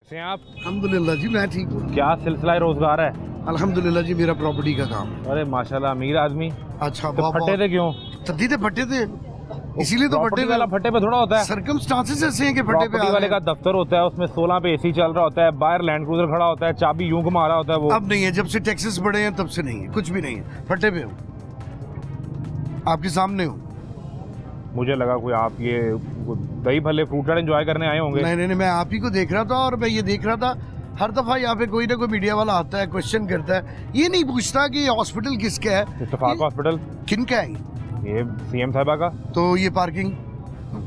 से हैं आप? अल्हम्दुलिल्लाह जी मैं ठीक हूँ। क्या सिलसिला रोजगार है? अल्हम्दुलिल्लाह जी मेरा प्रॉपर्टी का काम। अरे माशाल्लाह अमीर आदमी। अच्छा तो फटे थे क्यों? तद्दी थे फटे थे इसीलिए तो प्रॉपर्टी फटे वाला फटे पे थोड़ा होता है। सर्कमस्टांसेस ऐसे हैं कि फटे पे प्रॉपर्टी वाले का दफ्तर होता है, उसमें 16 पे एसी चल रहा होता है, बाहर लैंड क्रूजर खड़ा होता है, चाबी यूं घुमा रहा होता है वो। अब नहीं है, जब से टैक्सेस बढ़े हैं तब से नहीं है, कुछ भी नहीं है, फटे पे हूँ आपके सामने हूँ। मुझे लगा कोई आप ये दही भल्ले फ्रूट चाट एंजॉय करने आए होंगे। नहीं, मैं आप ही को देख रहा था और मैं ये देख रहा था हर दफा यहाँ पे कोई ना कोई मीडिया वाला आता है, क्वेश्चन करता है, ये नहीं पूछता कि हॉस्पिटल किसका है, इत्तेफाक हॉस्पिटल किन का है, ये सीएम साहिबा का। तो ये पार्किंग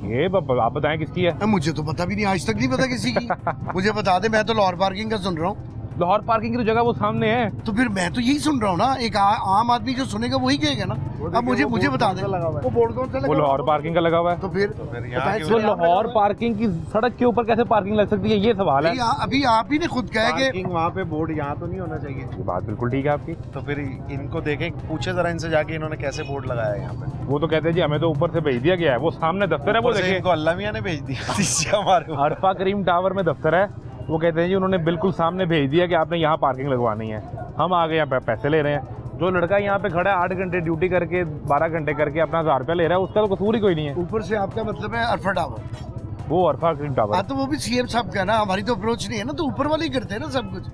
ये आप बताएं किसकी है? मुझे तो पता भी नहीं, आज तक नहीं पता किसी की। मुझे बता दे, मैं तो लाहौर पार्किंग का सुन रहा हूँ। लाहौर पार्किंग की तो जगह वो सामने है। तो फिर मैं तो यही सुन रहा हूँ ना, एक आम आदमी जो सुनेगा वही कहेगा ना। अब मुझे बता दे वो बोर्ड कौन सा लगा? वो लाहौर पार्किंग का लगा हुआ है। तो फिर तो लाहौर पार्किंग की सड़क के ऊपर कैसे पार्किंग लग सकती है, ये सवाल है। अभी आप ही ने खुद कहा कि वहाँ पे बोर्ड यहाँ तो नहीं होना चाहिए। ये बात बिल्कुल ठीक है आपकी। तो फिर इनको देखें, पूछे जरा इनसे जाके इन्होंने कैसे बोर्ड लगाया है यहाँ पे। वो तो कहते हैं जी हमें तो ऊपर से भेज दिया गया है, वो सामने दफ्तर है, वो देखिए इनको अल्लाह मियां ने भेज दिया हमारे। अरफा करीम टावर में दफ्तर है, वो कहते हैं जी उन्होंने बिल्कुल सामने भेज दिया कि आपने यहाँ पार्किंग लगवानी है। हम आ गए यहाँ पे पैसे ले रहे हैं। जो लड़का यहाँ पे खड़ा है 8 घंटे ड्यूटी करके 12 घंटे करके अपना 1000 रुपया ले रहा है, उसका तो कसूर ही कोई नहीं है। ऊपर से आपका मतलब है अरफा टावर, वो अरफा करीम टावर। हाँ तो वो भी सीएम साहब का ना, हमारी तो अप्रोच नहीं है ना, तो ऊपर वाले ही करते हैं ना सब कुछ।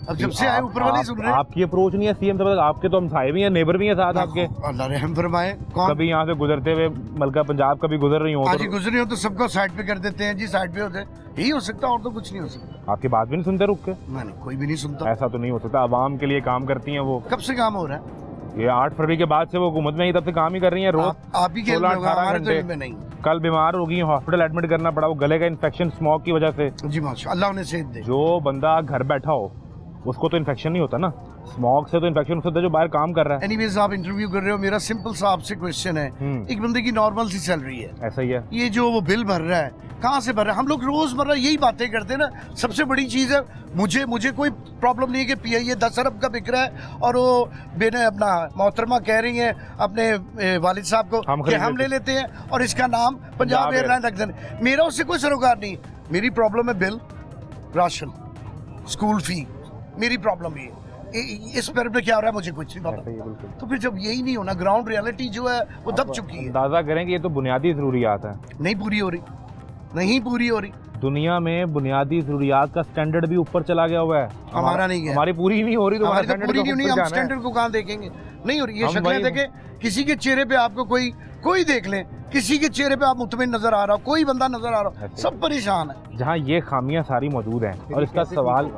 अब जब से आए ऊपर वाले ही सुन रहे हैं। आपकी अप्रोच नहीं है सीएम साहब, आपके तो हमसाए भी हैं, नेबर भी हैं साथ आपके। अल्लाह रहम फरमाए। कौन कभी यहाँ से गुजरते हुए मलका पंजाब कभी गुजर रही हो आज ही गुजरे हो तो सबको साइड पे कर देते हैं जी, साइड पे होते हैं, यही हो सकता और तो कुछ नहीं हो सकता। आपकी बात भी नहीं सुनते रुक के? मैंने कोई भी नहीं सुनता। ऐसा तो नहीं हो सकता, आवाम के लिए काम करती हैं वो। कब से काम हो रहा है? ये 8 फरवरी के बाद से वो हुकूमत में ही तब से काम ही कर रही है रोज। आप ही के 16-18 घंटे। में नहीं। कल बीमार हो गई, हॉस्पिटल एडमिट करना पड़ा, वो गले का इन्फेक्शन स्मोक की वजह से। जी माशा अल्लाह उन्हें सेहत दे। जो बंदा घर बैठा हो उसको तो इन्फेक्शन नहीं होता ना, स्मोक से तो इन्फेक्शन होता है जो बाहर काम कर रहा है। एनीवेज आप इंटरव्यू कर रहे हो, मेरा सिंपल सा आपसे क्वेश्चन है, एक बंदे की नॉर्मल सी सैलरी है, ऐसा ही है। ये जो वो बिल भर रहा है कहाँ से भर रहा है? हम लोग रोजमर्रा यही बातें करते हैं ना। सबसे बड़ी चीज है, मुझे कोई प्रॉब्लम नहीं है कि पीआईए 10 अरब का बिक रहा है और वो बेने अपना मोहतरमा कह रही है अपने वालिद साहब को कि हम ले लेते हैं और इसका नाम पंजाब एयरलाइन रख दें। मेरा उससे कोई सरोकार नहीं। मेरी प्रॉब्लम है बिल, राशन, स्कूल फी, मेरी प्रॉब्लम ये इस पर में क्या हो रहा है मुझे कुछ नहीं पता। तो फिर जब यही नहीं होना, ग्राउंड रियलिटी जो है वो दब चुकी है। अंदाजा करें कि ये तो बुनियादी जरूरियात है, नहीं पूरी हो रही, नहीं पूरी हो रही। दुनिया में बुनियादी जरूरियात का स्टैंडर्ड भी ऊपर चला गया हुआ है, हमारा नहीं है। हमारी पूरी नहीं हो रही तो हमारी तो पूरी नहीं होनी, हम स्टैंडर्ड को कहाँ देखेंगे? नहीं हो रही। ये शक्लें देखें, किसी के चेहरे पे आपको कोई देख ले, किसी के चेहरे पे आप मुतमिन नजर आ रहा हो, कोई बंदा नजर आ रहा हो, सब परेशान है। जहाँ ये खामियां सारी मौजूद हैं। और इसका सवाल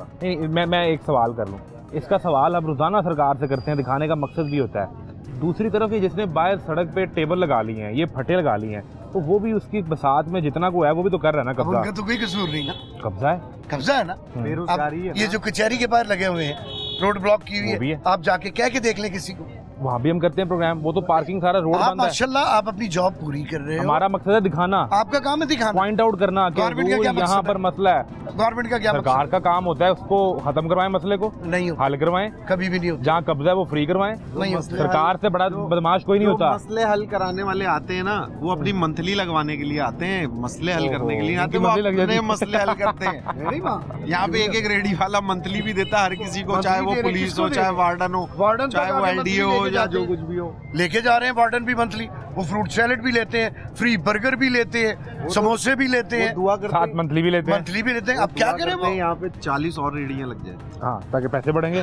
मैं एक सवाल कर लूँ, इसका सवाल अब रोजाना सरकार से करते हैं, दिखाने का मकसद भी होता है। दूसरी तरफ ये जिसने बाहर सड़क पे टेबल लगा ली हैं, ये फटे लगा ली हैं, तो वो भी उसकी बसात में जितना को है वो भी तो कर रहा है ना कब्जा। उनका तो कोई कसूर नहीं ना, कब्जा है ना। बेरोजगारी है। ये जो कचहरी के बाहर लगे हुए हैं, रोड ब्लॉक की हुई है, आप जाके कह के देख लें किसी को। वहाँ भी हम करते हैं प्रोग्राम, वो तो पार्किंग सारा रोड बंद है। माशाल्लाह आप अपनी जॉब पूरी कर रहे हो। हमारा मकसद है दिखाना, आपका काम है दिखाना, पॉइंट आउट करना कि यहाँ पर मसला है। गवर्नमेंट का क्या सरकार का काम होता है उसको खत्म करवाएं, मसले को नहीं हल करवाएं, कभी भी नहीं होता। जहाँ कब्जा है वो फ्री करवाएं। नहीं सरकार से बड़ा बदमाश कोई नहीं होता। मसले हल कराने वाले आते हैं ना, वो अपनी मंथली लगवाने के लिए आते हैं, मसले हल करने के लिए आते हैं, वो अपने मसले हल करते हैं। यहाँ पे एक रेडी वाला मंथली भी देता है हर किसी को, चाहे वो पुलिस हो, चाहे वार्डन हो, चाहे वो एलडीओ हो या जो कुछ भी हो। लेके जा रहे हैं वार्डन भी मंथली, वो फ्रूट सैलेड भी लेते हैं, फ्री बर्गर भी लेते हैं, समोसे भी लेते हैं, दुआ करते हैं, मंथली भी लेते हैं। अब क्या करें? वो यहाँ पे 40 और रेडियां लग जाए, हाँ, ताकि पैसे बढ़ेंगे।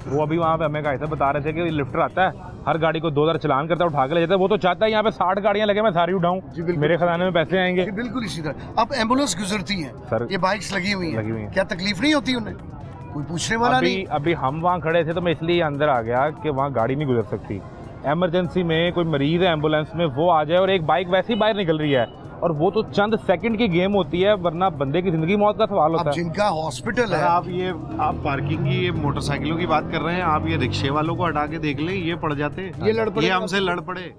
वो अभी वहाँ पे हमें ऐसा बता रहे थे कि लिफ्टर आता है, हर गाड़ी को 2000 चलान करता है, उठा के ले जाता है। वो तो चाहता है यहाँ पे 60 गाड़ियाँ लगे, मैं सारी उठाऊं, मेरे खजाने में पैसे आएंगे। बिल्कुल इसी तरह अब एम्बुलेंस गुजरती है सर, ये बाइक्स लगी हुई है, क्या तकलीफ नहीं होती उन्हें? कोई पूछने वाला नहीं। अभी हम वहाँ खड़े थे तो मैं इसलिए अंदर आ गया कि वहाँ गाड़ी नहीं गुजर सकती। इमरजेंसी में कोई मरीज है एम्बुलेंस में, वो आ जाए और एक बाइक वैसे ही बाहर निकल रही है, और वो तो चंद सेकंड की गेम होती है, वरना बंदे की जिंदगी मौत का सवाल होता है। जिनका हॉस्पिटल है, आप पार्किंग की, ये मोटरसाइकिलों की बात कर रहे हैं, आप ये रिक्शे वालों को हटा के देख लें, ये पड़ जाते, ये हमसे लड़ पड़े।